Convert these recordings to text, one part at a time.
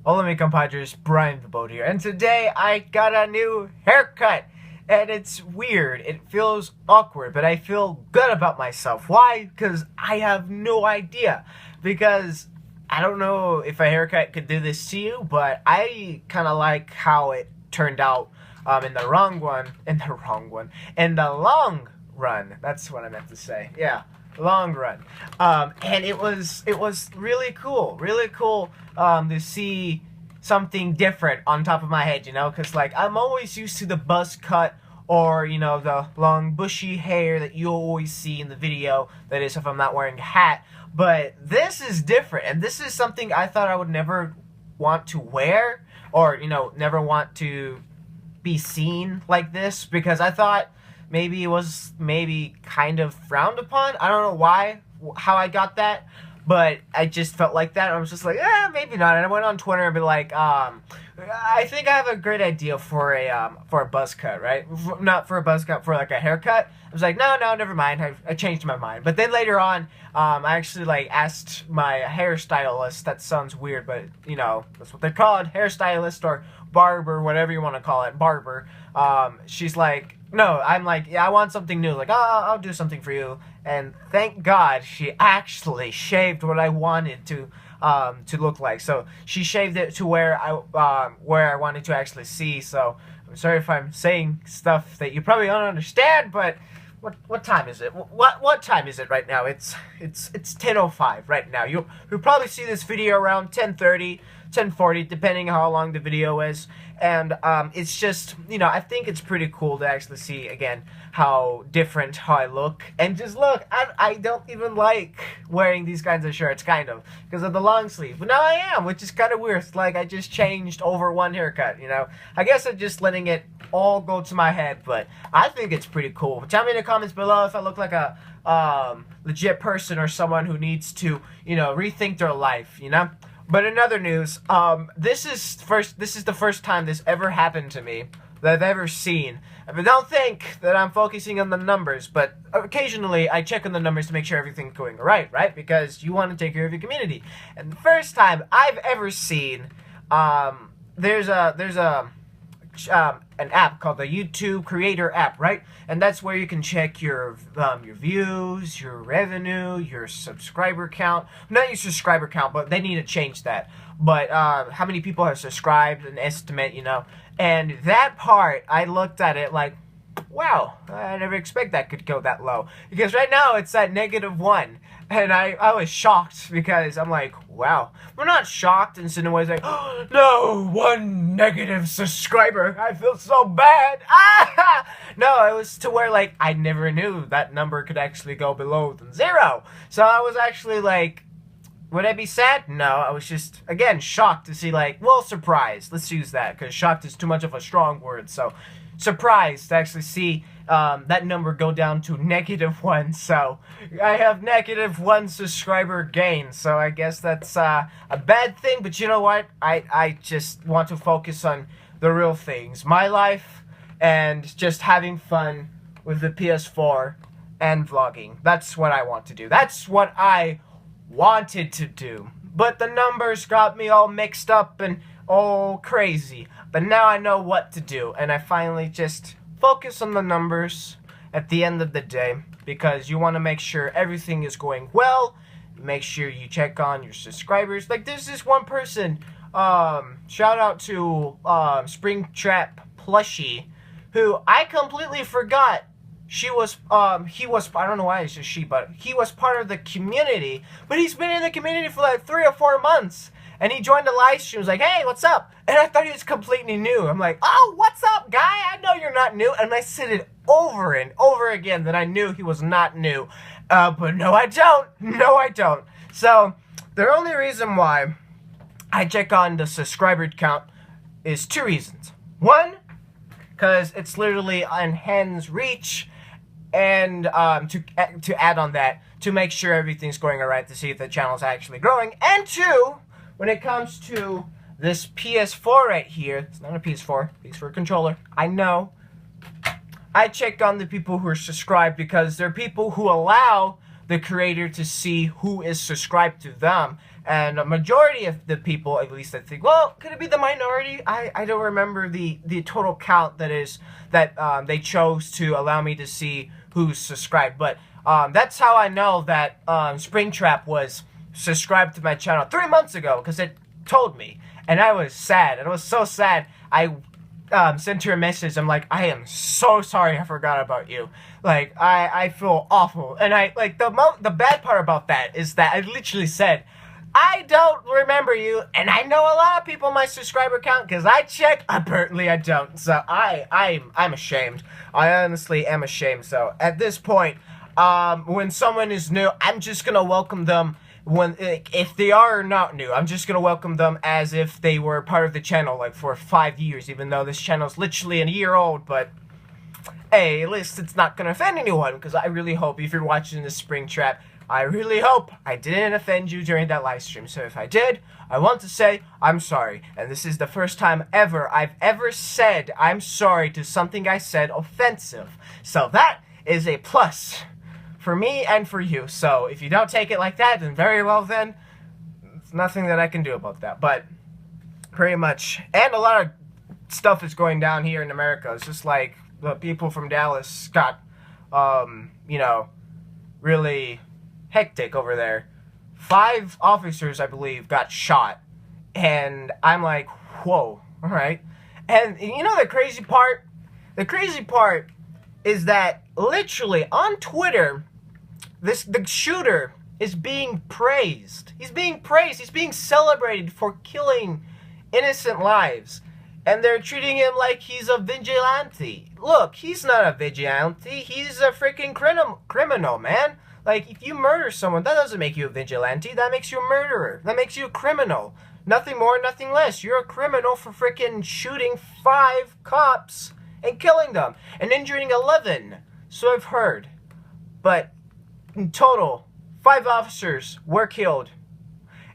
Hola, mi compadres, Brian the Boat here, and today I got a new haircut, and it's weird. It feels awkward, but I feel good about myself. Why? Because I have no idea. Because I don't know if a haircut could do this to you, but I kind of like how it turned out in the long run. That's what I meant to say. Yeah, long run. And it was really cool to see something different on top of my head, because like I'm always used to the buzz cut or the long bushy hair that you always see in the video. That is, if I'm not wearing a hat. But this is different, and this is something I thought I would never want to wear, or never want to be seen like this, because I thought maybe it was maybe kind of frowned upon. I don't know why, how I got that, but I just felt like that. I was just like, maybe not. And I went on Twitter and be like, I think I have a great idea for a buzz cut, right? Not for a buzz cut, for like a haircut. I was like, no, never mind. I changed my mind. But then later on, I actually like asked my hairstylist. That sounds weird, but that's what they're called, hairstylist or barber, whatever you want to call it, barber. She's like, no, I'm like, yeah, I want something new. Like, I'll do something for you. And thank God she actually shaved what I wanted to look like. So she shaved it to where I wanted to actually see. So I'm sorry if I'm saying stuff that you probably don't understand, but what time is it? What time is it right now? It's 10:05 right now. You'll probably see this video around 10:30, 10:40, depending how long the video is. And it's just, I think it's pretty cool to actually see again how different how I look. And just look, I don't even like wearing these kinds of shirts, kind of, because of the long sleeve. But now I am, which is kind of weird. It's like I just changed over one haircut, I guess I'm just letting it all go to my head, but I think it's pretty cool. Tell me in the comments below if I look like a legit person or someone who needs to, rethink their life, But in other news, this is the first time this ever happened to me that I've ever seen. But don't think that I'm focusing on the numbers, but occasionally I check on the numbers to make sure everything's going right? Because you want to take care of your community. And the first time I've ever seen, there's an app called the YouTube Creator app, right? And that's where you can check your views, your revenue, your subscriber count. Not your subscriber count, but they need to change that. But how many people have subscribed, an estimate, And that part, I looked at it like, wow, I never expect that could go that low. Because right now it's at -1. And I was shocked because I'm like, wow. We're not shocked in some ways like, oh, no, one negative subscriber. I feel so bad. Ah! No, it was to where like I never knew that number could actually go below than 0. So I was actually like, would I be sad? No, I was just, again, shocked to see like, well, surprised. Let's use that because shocked is too much of a strong word. So surprised to actually see that number go down to -1. So I have -1 subscriber gain. So I guess that's a bad thing. But you know what? I just want to focus on the real things. My life and just having fun with the PS4 and vlogging. That's what I want to do. That's what I wanted to do. But the numbers got me all mixed up and all crazy. But now I know what to do. And I finally just focus on the numbers at the end of the day, because you want to make sure everything is going well. Make sure you check on your subscribers. Like there's this one person, shout out to Springtrap Plushie, who I completely forgot he was, I don't know why it's just she, but he was part of the community, but he's been in the community for like 3 or 4 months. And he joined the live stream, was like, hey, what's up? And I thought he was completely new. I'm like, oh, what's up, guy? I know you're not new. And I said it over and over again that I knew he was not new. But no, I don't. No, I don't. So the only reason why I check on the subscriber count is 2 reasons. One, because it's literally on hand's reach. And to add on that, to make sure everything's going alright, to see if the channel's actually growing. And 2, when it comes to this PS4 right here, it's not a PS4, PS4 controller, I know. I check on the people who are subscribed because they're people who allow the creator to see who is subscribed to them. And a majority of the people, at least I think, well, could it be the minority? I don't remember the total count that they chose to allow me to see who's subscribed. But that's how I know that Springtrap was subscribed to my channel 3 months ago, because it told me. And I was sad. And I was so sad. I sent her a message. I'm like, I am so sorry I forgot about you. Like, I feel awful. And the bad part about that is that I literally said, I don't remember you, and I know a lot of people in my subscriber count, because I check. Apparently I don't. So I'm ashamed. I honestly am ashamed. So at this point, when someone is new, I'm just gonna welcome them. If they are not new, I'm just gonna welcome them as if they were part of the channel, like, for 5 years, even though this channel is literally a year old. But hey, at least it's not gonna offend anyone, because I really hope, if you're watching this Springtrap, I really hope I didn't offend you during that live stream. So if I did, I want to say I'm sorry. And this is the first time I've ever said I'm sorry to something I said offensive. So that is a plus for me and for you. So if you don't take it like that, then very well then. There's nothing that I can do about that. But pretty much, and a lot of stuff is going down here in America. It's just like the people from Dallas got, you know, really hectic over there. 5 officers, I believe, got shot. And I'm like, whoa, alright. And you know the crazy part? The crazy part is that literally on Twitter, the shooter is being praised. He's being praised. He's being celebrated for killing innocent lives. And they're treating him like he's a vigilante. Look, he's not a vigilante. He's a freaking criminal, man. Like, if you murder someone, that doesn't make you a vigilante. That makes you a murderer. That makes you a criminal. Nothing more, nothing less. You're a criminal for freaking shooting 5 cops and killing them and injuring 11. So I've heard. But in total, 5 officers were killed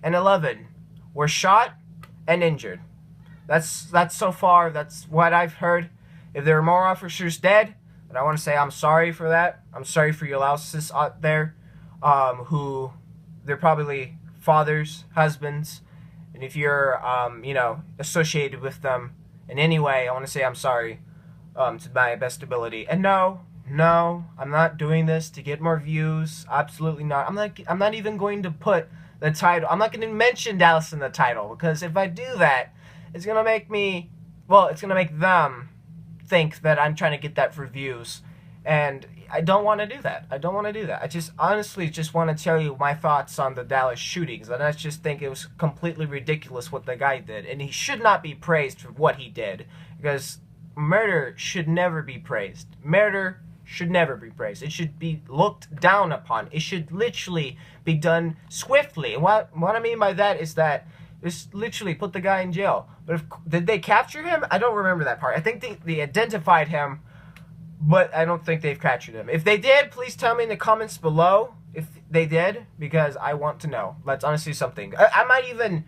and 11 were shot and injured. That's so far, that's what I've heard. If there are more officers dead, and I want to say I'm sorry for that. I'm sorry for your louses out there, who, they're probably fathers, husbands, and if you're, you know, associated with them in any way, I want to say I'm sorry, to my best ability. And no, I'm not doing this to get more views. Absolutely not. I'm not even going to put the title. I'm not going to mention Dallas in the title, because if I do that, it's gonna make me, well, it's gonna make them think that I'm trying to get that for views, and I don't want to do that. I don't want to do that. I just honestly just want to tell you my thoughts on the Dallas shootings, and I just think it was completely ridiculous what the guy did, and he should not be praised for what he did, because murder should never be praised. Murder should never be praised. It should be looked down upon. It should literally be done swiftly. And what I mean by that is that just literally put the guy in jail. But did they capture him? I don't remember that part. I think they identified him, but I don't think they've captured him. If they did, please tell me in the comments below if they did, because I want to know. That's honestly something. I might even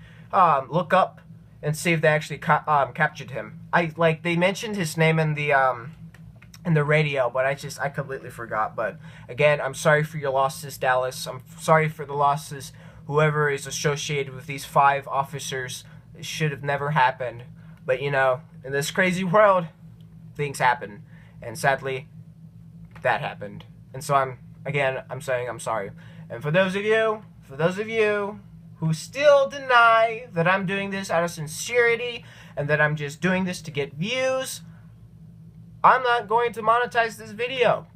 look up and see if they actually captured him. They mentioned his name in the radio, but I completely forgot. But again, I'm sorry for your losses, Dallas. I'm sorry for the losses. Whoever is associated with these 5 officers, it should have never happened. But you know, in this crazy world, things happen. And sadly, that happened. And so I'm saying I'm sorry. And for those of you who still deny that I'm doing this out of sincerity and that I'm just doing this to get views, I'm not going to monetize this video.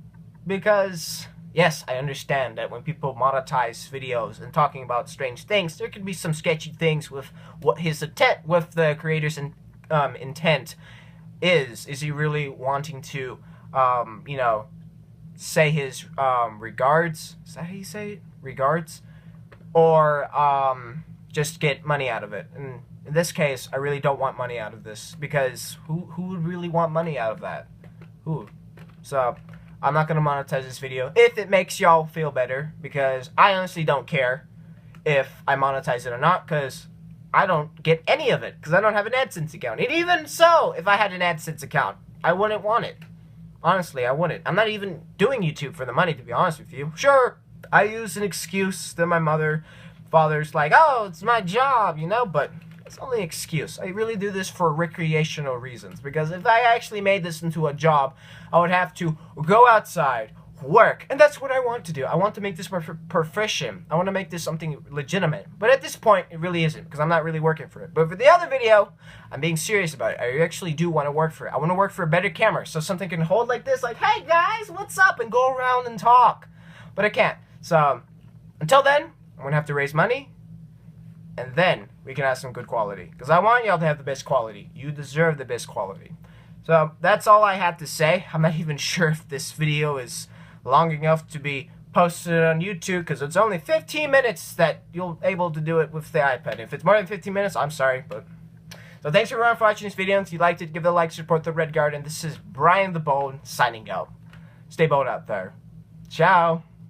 Because yes, I understand that when people monetize videos and talking about strange things, there could be some sketchy things with what his intent, with the creator's intent is. Is he really wanting to, you know, say his regards? Is that how you say it? Regards? Or just get money out of it? And in this case, I really don't want money out of this, because who would really want money out of that? Who? So I'm not going to monetize this video if it makes y'all feel better, because I honestly don't care if I monetize it or not, because I don't get any of it, because I don't have an AdSense account. And even so, if I had an AdSense account, I wouldn't want it. Honestly, I wouldn't. I'm not even doing YouTube for the money, to be honest with you. Sure, I use an excuse that my father's like, oh, it's my job, you know, but it's only an excuse. I really do this for recreational reasons, because if I actually made this into a job, I would have to go outside, work, and that's what I want to do. I want to make this profession. I want to make this something legitimate, but at this point it really isn't, because I'm not really working for it. But for the other video, I'm being serious about it. I actually do want to work for it. I want to work for a better camera, so something can hold like this, like, hey guys, what's up, and go around and talk, but I can't. So until then, I'm gonna have to raise money, and then we can have some good quality, because I want y'all to have the best quality. You deserve the best quality. So that's all I have to say. I'm not even sure if this video is long enough to be posted on YouTube, because it's only 15 minutes that you'll able to do it with the iPad. If it's more than 15 minutes, I'm sorry, but... So thanks everyone for watching this video. If you liked it, give it a like, support the Red Guard, and this is Brian the Bone signing out. Stay bold out there. Ciao.